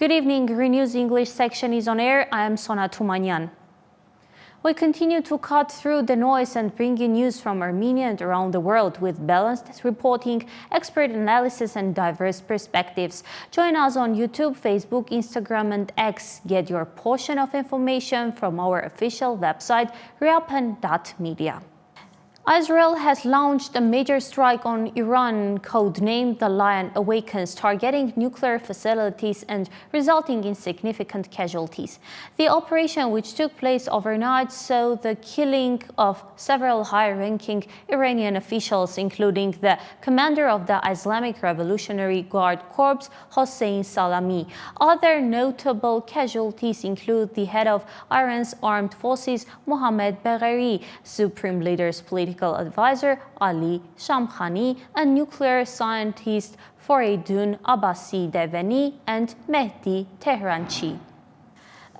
Good evening, RENEWS English section is on air. I am Sona Tumanyan. We continue to cut through the noise and bring you news from Armenia and around the world with balanced reporting, expert analysis and diverse perspectives. Join us on YouTube, Facebook, Instagram and X. Get your portion of information from our official website, recipient.media. Israel has launched a major strike on Iran, codenamed the Lion Awakens, targeting nuclear facilities and resulting in significant casualties. The operation, which took place overnight, saw the killing of several high-ranking Iranian officials, including the commander of the Islamic Revolutionary Guard Corps, Hossein Salami. Other notable casualties include the head of Iran's armed forces, Mohammad Bagheri, supreme leader's political advisor Ali Shamkhani, and nuclear scientist Faridun Abbasi Deveni and Mehdi Tehranchi.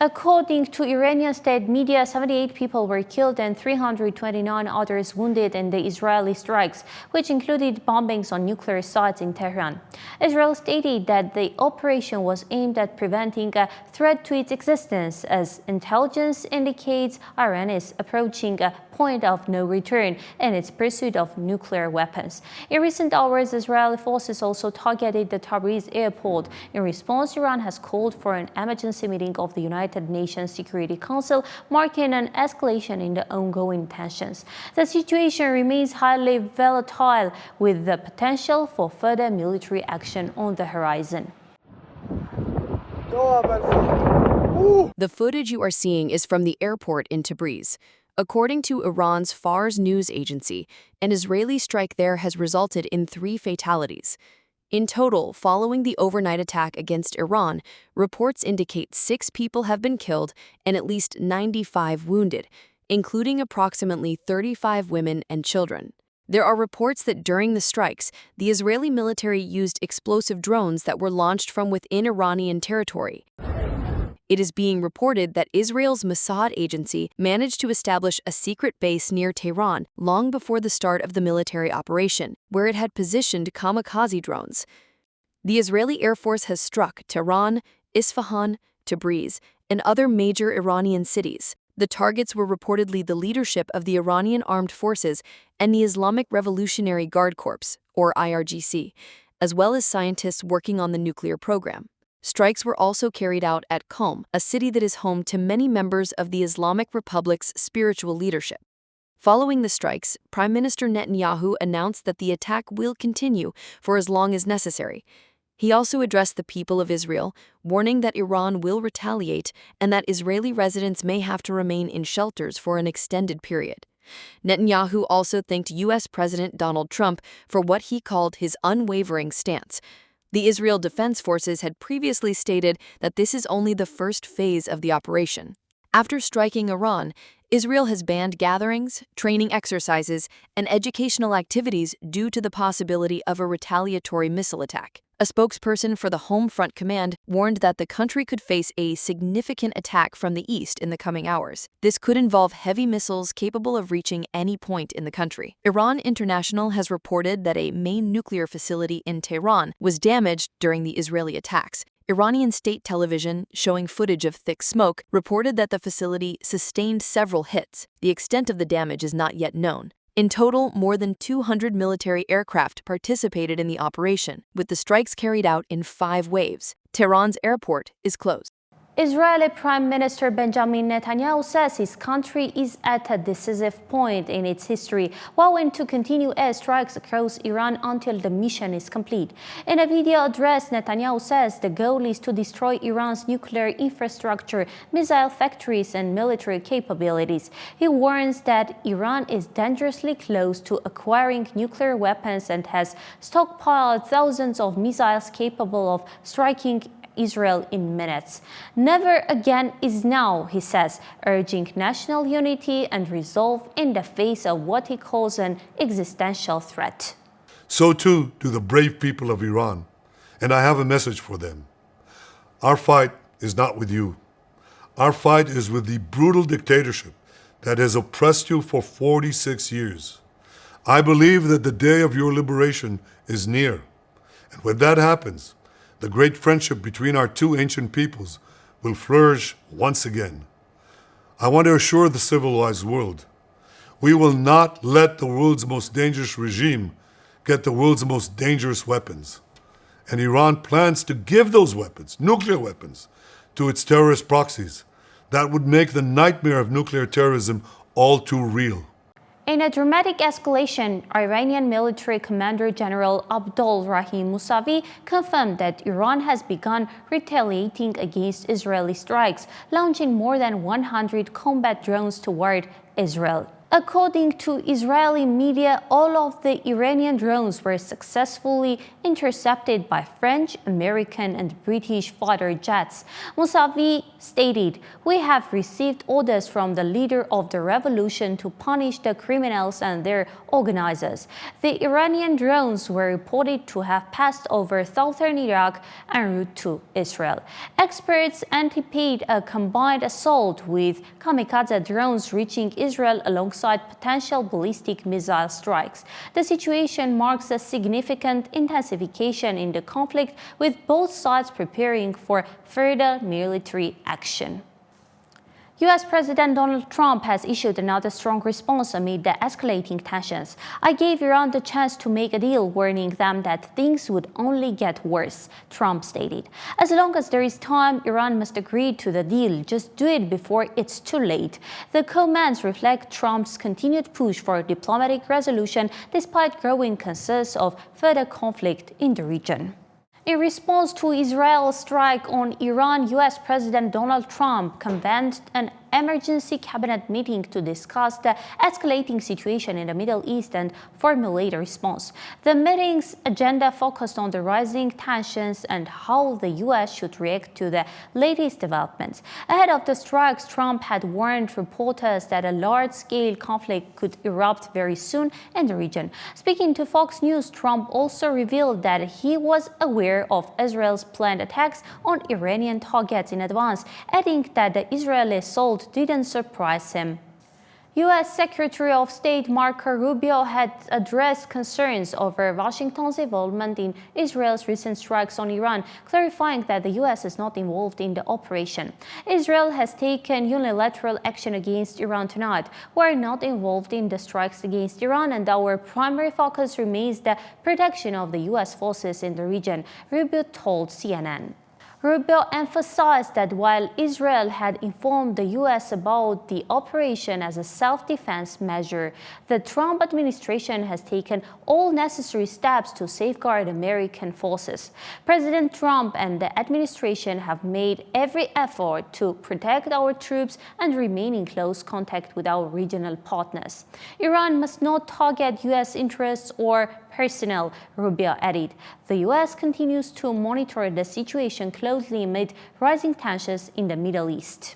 According to Iranian state media, 78 people were killed and 329 others wounded in the Israeli strikes, which included bombings on nuclear sites in Tehran. Israel stated that the operation was aimed at preventing a threat to its existence, as intelligence indicates Iran is approaching a point of no return in its pursuit of nuclear weapons. In recent hours, Israeli forces also targeted the Tabriz airport. In response, Iran has called for an emergency meeting of the United Nations Security Council, marking an escalation in the ongoing tensions. The situation remains highly volatile, with the potential for further military action on the horizon. The footage you are seeing is from the airport in Tabriz. According to Iran's Fars news agency, an Israeli strike there has resulted in 3 fatalities. In total, following the overnight attack against Iran, reports indicate 6 people have been killed and at least 95 wounded, including approximately 35 women and children. There are reports that during the strikes, the Israeli military used explosive drones that were launched from within Iranian territory. It is being reported that Israel's Mossad agency managed to establish a secret base near Tehran long before the start of the military operation, where it had positioned kamikaze drones. The Israeli Air Force has struck Tehran, Isfahan, Tabriz, and other major Iranian cities. The targets were reportedly the leadership of the Iranian Armed Forces and the Islamic Revolutionary Guard Corps, or IRGC, as well as scientists working on the nuclear program. Strikes were also carried out at Qom, a city that is home to many members of the Islamic Republic's spiritual leadership. Following the strikes, Prime Minister Netanyahu announced that the attack will continue for as long as necessary. He also addressed the people of Israel, warning that Iran will retaliate and that Israeli residents may have to remain in shelters for an extended period. Netanyahu also thanked U.S. President Donald Trump for what he called his unwavering stance. The Israel Defense Forces had previously stated that this is only the first phase of the operation. After striking Iran, Israel has banned gatherings, training exercises, and educational activities due to the possibility of a retaliatory missile attack. A spokesperson for the Home Front Command warned that the country could face a significant attack from the east in the coming hours. This could involve heavy missiles capable of reaching any point in the country. Iran International has reported that a main nuclear facility in Tehran was damaged during the Israeli attacks. Iranian state television, showing footage of thick smoke, reported that the facility sustained several hits. The extent of the damage is not yet known. In total, more than 200 military aircraft participated in the operation, with the strikes carried out in 5 waves. Tehran's airport is closed. Israeli Prime Minister Benjamin Netanyahu says his country is at a decisive point in its history, vowing to continue airstrikes across Iran until the mission is complete. In a video address, Netanyahu says the goal is to destroy Iran's nuclear infrastructure, missile factories, and military capabilities. He warns that Iran is dangerously close to acquiring nuclear weapons and has stockpiled thousands of missiles capable of striking Israel in minutes. Never again is now, he says, urging national unity and resolve in the face of what he calls an existential threat. So too do the brave people of Iran, and I have a message for them. Our fight is not with you. Our fight is with the brutal dictatorship that has oppressed you for 46 years. I believe that the day of your liberation is near, and when that happens, the great friendship between our two ancient peoples will flourish once again. I want to assure the civilized world, we will not let the world's most dangerous regime get the world's most dangerous weapons. And Iran plans to give those weapons, nuclear weapons, to its terrorist proxies. That would make the nightmare of nuclear terrorism all too real. In a dramatic escalation, Iranian military commander General Abdul Rahim Musavi confirmed that Iran has begun retaliating against Israeli strikes, launching more than 100 combat drones toward Israel. According to Israeli media, all of the Iranian drones were successfully intercepted by French, American, and British fighter jets. Musavi stated, "We have received orders from the leader of the revolution to punish the criminals and their organizers." The Iranian drones were reported to have passed over southern Iraq en route to Israel. Experts anticipate a combined assault with kamikaze drones reaching Israel alongside potential ballistic missile strikes. The situation marks a significant intensification in the conflict, with both sides preparing for further military action. U.S. President Donald Trump has issued another strong response amid the escalating tensions. "I gave Iran the chance to make a deal, warning them that things would only get worse," Trump stated. "As long as there is time, Iran must agree to the deal. Just do it before it's too late." The comments reflect Trump's continued push for a diplomatic resolution despite growing concerns of further conflict in the region. In response to Israel's strike on Iran, U.S. President Donald Trump convened an emergency cabinet meeting to discuss the escalating situation in the Middle East and formulate a response. The meeting's agenda focused on the rising tensions and how the U.S. should react to the latest developments. Ahead of the strikes, Trump had warned reporters that a large-scale conflict could erupt very soon in the region. Speaking to Fox News, Trump also revealed that he was aware of Israel's planned attacks on Iranian targets in advance, adding that the Israeli assault didn't surprise him. U.S. Secretary of State Marco Rubio had addressed concerns over Washington's involvement in Israel's recent strikes on Iran, clarifying that the U.S. is not involved in the operation. "Israel has taken unilateral action against Iran tonight. We are not involved in the strikes against Iran, and our primary focus remains the protection of the U.S. forces in the region," Rubio told CNN. Rubio emphasized that while Israel had informed the U.S. about the operation as a self-defense measure, the Trump administration has taken all necessary steps to safeguard American forces. President Trump and the administration have made every effort to protect our troops and remain in close contact with our regional partners. "Iran must not target U.S. interests or personnel," Rubio added. The U.S. continues to monitor the situation closely amid rising tensions in the Middle East.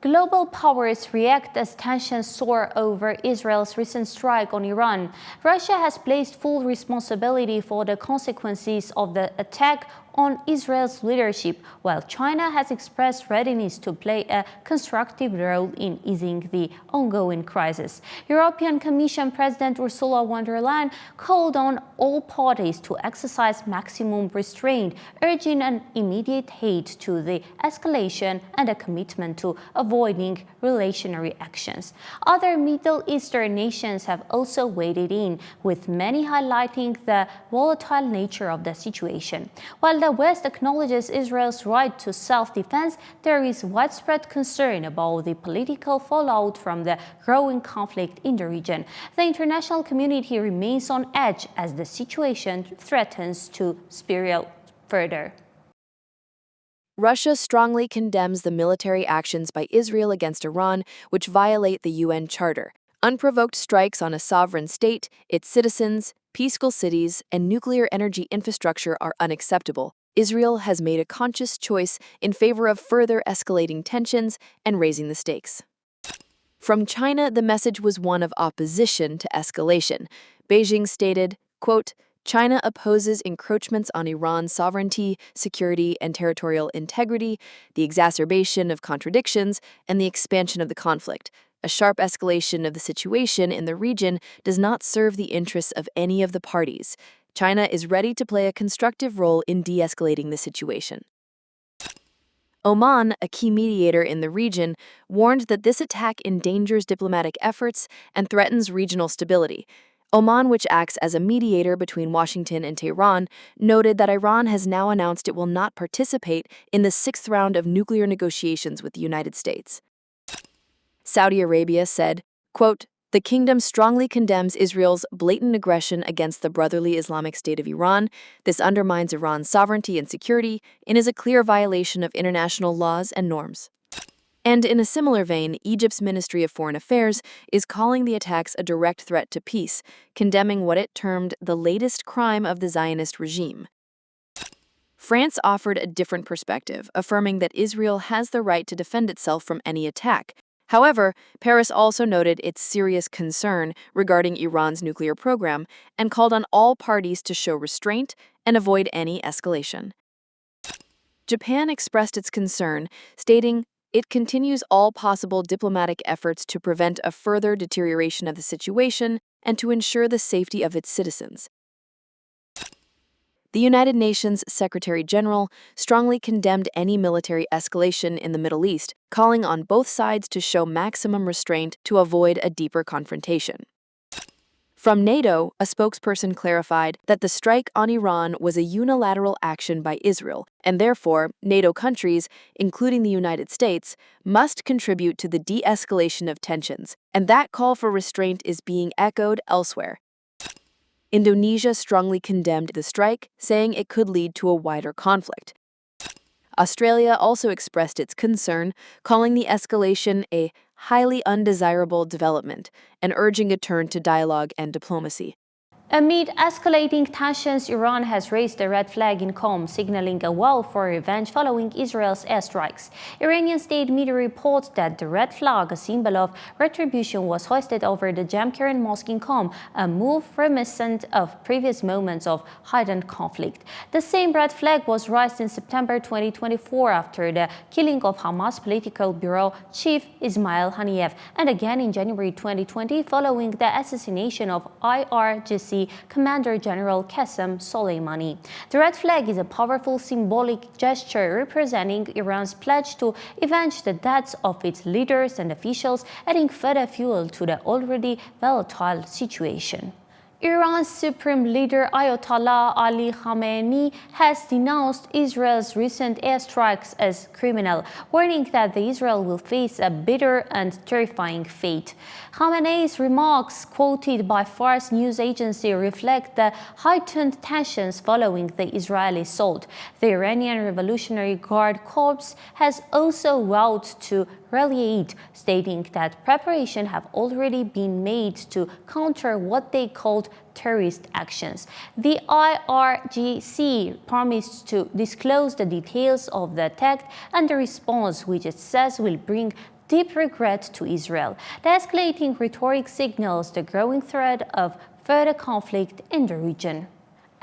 Global powers react as tensions soar over Israel's recent strike on Iran. Russia has placed full responsibility for the consequences of the attack on Israel's leadership, while China has expressed readiness to play a constructive role in easing the ongoing crisis. European Commission President Ursula von der Leyen called on all parties to exercise maximum restraint, urging an immediate halt to the escalation and a commitment to avoiding reactionary actions. Other Middle Eastern nations have also waded in, with many highlighting the volatile nature of the situation. While the West acknowledges Israel's right to self-defense, there is widespread concern about the political fallout from the growing conflict in the region. The international community remains on edge as the situation threatens to spiral further. Russia strongly condemns the military actions by Israel against Iran, which violate the UN Charter. Unprovoked strikes on a sovereign state, its citizens, peaceful cities, and nuclear energy infrastructure are unacceptable. Israel has made a conscious choice in favor of further escalating tensions and raising the stakes. From China, the message was one of opposition to escalation. Beijing stated, quote, "China opposes encroachments on Iran's sovereignty, security, and territorial integrity, the exacerbation of contradictions, and the expansion of the conflict. A sharp escalation of the situation in the region does not serve the interests of any of the parties. China is ready to play a constructive role in de-escalating the situation. Oman, a key mediator in the region, warned that this attack endangers diplomatic efforts and threatens regional stability. Oman, which acts as a mediator between Washington and Tehran, noted that Iran has now announced it will not participate in the sixth round of nuclear negotiations with the United States. Saudi Arabia said, quote, "The kingdom strongly condemns Israel's blatant aggression against the brotherly Islamic State of Iran. This undermines Iran's sovereignty and security and is a clear violation of international laws and norms." And in a similar vein, Egypt's Ministry of Foreign Affairs is calling the attacks a direct threat to peace, condemning what it termed the latest crime of the Zionist regime. France offered a different perspective, affirming that Israel has the right to defend itself from any attack. However, Paris also noted its serious concern regarding Iran's nuclear program and called on all parties to show restraint and avoid any escalation. Japan expressed its concern, stating, "It continues all possible diplomatic efforts to prevent a further deterioration of the situation and to ensure the safety of its citizens." The United Nations Secretary General strongly condemned any military escalation in the Middle East, calling on both sides to show maximum restraint to avoid a deeper confrontation. From NATO, a spokesperson clarified that the strike on Iran was a unilateral action by Israel, and therefore, NATO countries, including the United States, must contribute to the de-escalation of tensions, and that call for restraint is being echoed elsewhere. Indonesia strongly condemned the strike, saying it could lead to a wider conflict. Australia also expressed its concern, calling the escalation a highly undesirable development and urging a turn to dialogue and diplomacy. Amid escalating tensions, Iran has raised a red flag in Qom, signaling a vow for revenge following Israel's airstrikes. Iranian state media reports that the red flag, a symbol of retribution, was hoisted over the Jamkeren Mosque in Qom, a move reminiscent of previous moments of heightened conflict. The same red flag was raised in September 2024 after the killing of Hamas political bureau chief Ismail Haniyeh, and again in January 2020 following the assassination of IRGC Commander General Qasem Soleimani. The red flag is a powerful symbolic gesture representing Iran's pledge to avenge the deaths of its leaders and officials, adding further fuel to the already volatile situation. Iran's supreme leader Ayatollah Ali Khamenei has denounced Israel's recent airstrikes as criminal, warning that Israel will face a bitter and terrifying fate. Khamenei's remarks, quoted by Fars news agency, reflect the heightened tensions following the Israeli assault. The Iranian Revolutionary Guard Corps has also vowed to retaliate, stating that preparations have already been made to counter what they called terrorist actions. The IRGC promised to disclose the details of the attack and the response, which it says will bring deep regret to Israel. The escalating rhetoric signals the growing threat of further conflict in the region.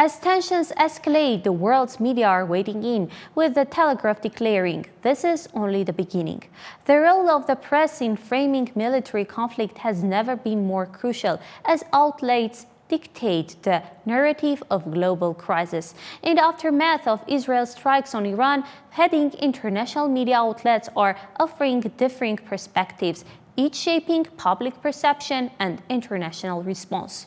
As tensions escalate, the world's media are weighing in, with the Telegraph declaring, "This is only the beginning." The role of the press in framing military conflict has never been more crucial, as outlets dictate the narrative of global crisis. In the aftermath of Israel's strikes on Iran, heading international media outlets are offering differing perspectives, each shaping public perception and international response.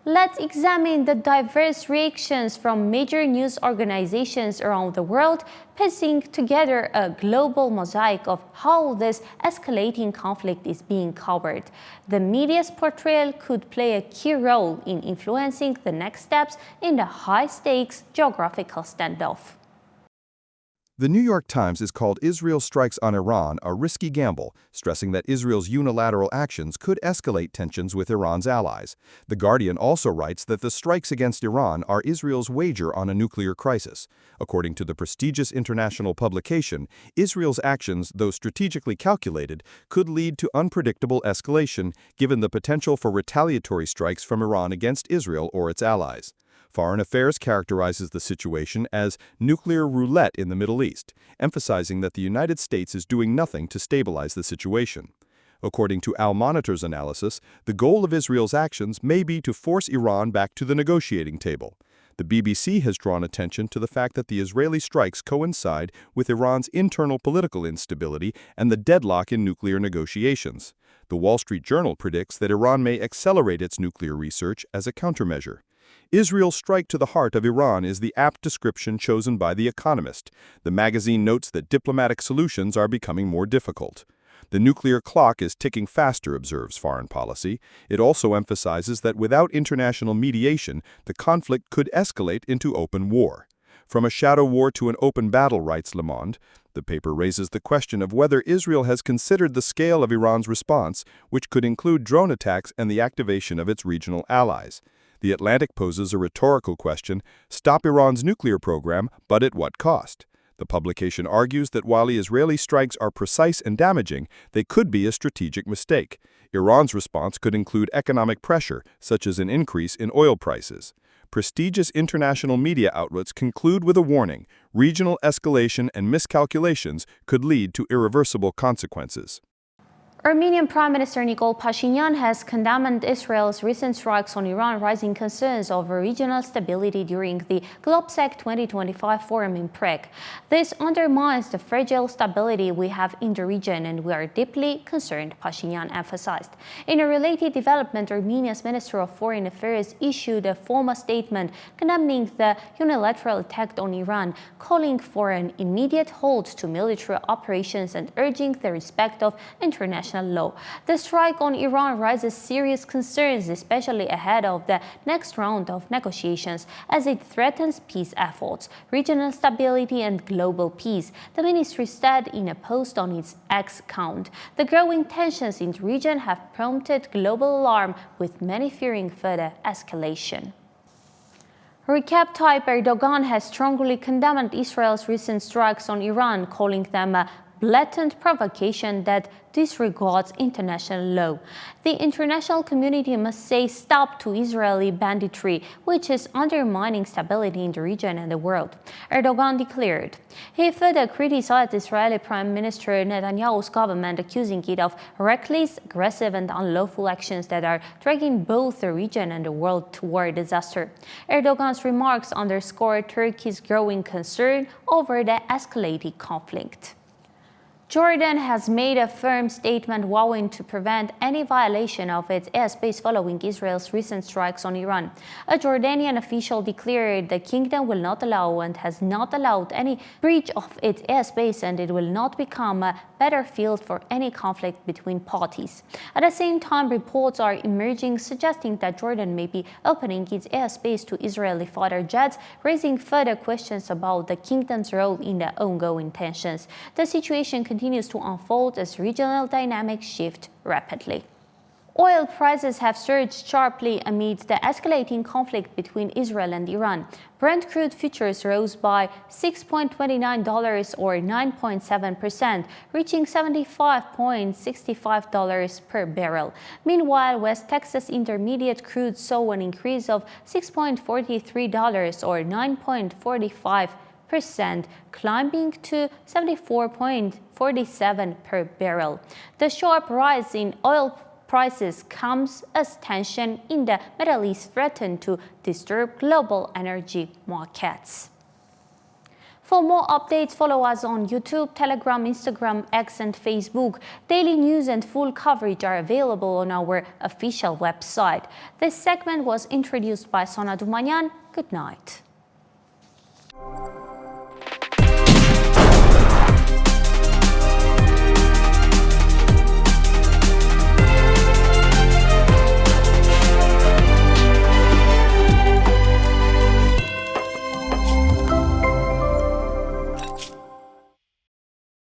Let's examine the diverse reactions from major news organizations around the world, piecing together a global mosaic of how this escalating conflict is being covered. The media's portrayal could play a key role in influencing the next steps in the high-stakes geographical standoff. The New York Times has called Israel's strikes on Iran a risky gamble, stressing that Israel's unilateral actions could escalate tensions with Iran's allies. The Guardian also writes that the strikes against Iran are Israel's wager on a nuclear crisis. According to the prestigious international publication, Israel's actions, though strategically calculated, could lead to unpredictable escalation, given the potential for retaliatory strikes from Iran against Israel or its allies. Foreign Affairs characterizes the situation as nuclear roulette in the Middle East, emphasizing that the United States is doing nothing to stabilize the situation. According to Al Monitor's analysis, the goal of Israel's actions may be to force Iran back to the negotiating table. The BBC has drawn attention to the fact that the Israeli strikes coincide with Iran's internal political instability and the deadlock in nuclear negotiations. The Wall Street Journal predicts that Iran may accelerate its nuclear research as a countermeasure. Israel's strike to the heart of Iran is the apt description chosen by The Economist. The magazine notes that diplomatic solutions are becoming more difficult. The nuclear clock is ticking faster, observes Foreign Policy. It also emphasizes that without international mediation, the conflict could escalate into open war. From a shadow war to an open battle, writes Le Monde, the paper raises the question of whether Israel has considered the scale of Iran's response, which could include drone attacks and the activation of its regional allies. The Atlantic poses a rhetorical question: stop Iran's nuclear program, but at what cost? The publication argues that while the Israeli strikes are precise and damaging, they could be a strategic mistake. Iran's response could include economic pressure, such as an increase in oil prices. Prestigious international media outlets conclude with a warning: regional escalation and miscalculations could lead to irreversible consequences. Armenian Prime Minister Nikol Pashinyan has condemned Israel's recent strikes on Iran, raising concerns over regional stability during the GlobSec 2025 forum in Prague. This undermines the fragile stability we have in the region, and we are deeply concerned, Pashinyan emphasized. In a related development, Armenia's Minister of Foreign Affairs issued a formal statement condemning the unilateral attack on Iran, calling for an immediate halt to military operations and urging the respect of international law. The strike on Iran raises serious concerns, especially ahead of the next round of negotiations, as it threatens peace efforts, regional stability, and global peace, the ministry said in a post on its X account. The growing tensions in the region have prompted global alarm, with many fearing further escalation. Recep Tayyip Erdogan has strongly condemned Israel's recent strikes on Iran, calling them a blatant provocation that disregards international law. The international community must say stop to Israeli banditry, which is undermining stability in the region and the world, Erdogan declared. He further criticized Israeli Prime Minister Netanyahu's government, accusing it of reckless, aggressive, and unlawful actions that are dragging both the region and the world toward disaster. Erdogan's remarks underscore Turkey's growing concern over the escalating conflict. Jordan has made a firm statement vowing to prevent any violation of its airspace following Israel's recent strikes on Iran. A Jordanian official declared the kingdom will not allow and has not allowed any breach of its airspace, and it will not become a battlefield for any conflict between parties. At the same time, reports are emerging suggesting that Jordan may be opening its airspace to Israeli fighter jets, raising further questions about the kingdom's role in the ongoing tensions. The situation continues to unfold as regional dynamics shift rapidly. Oil prices have surged sharply amid the escalating conflict between Israel and Iran. Brent crude futures rose by $6.29 or 9.7%, reaching $75.65 per barrel. Meanwhile, West Texas Intermediate crude saw an increase of $6.43 or 9.45%, climbing to $74.47 per barrel. The sharp rise in oil prices comes as tension in the Middle East threatens to disturb global energy markets. For more updates, follow us on YouTube, Telegram, Instagram, X, and Facebook. Daily news and full coverage are available on our official website. This segment was introduced by Sona Dumanyan. Good night.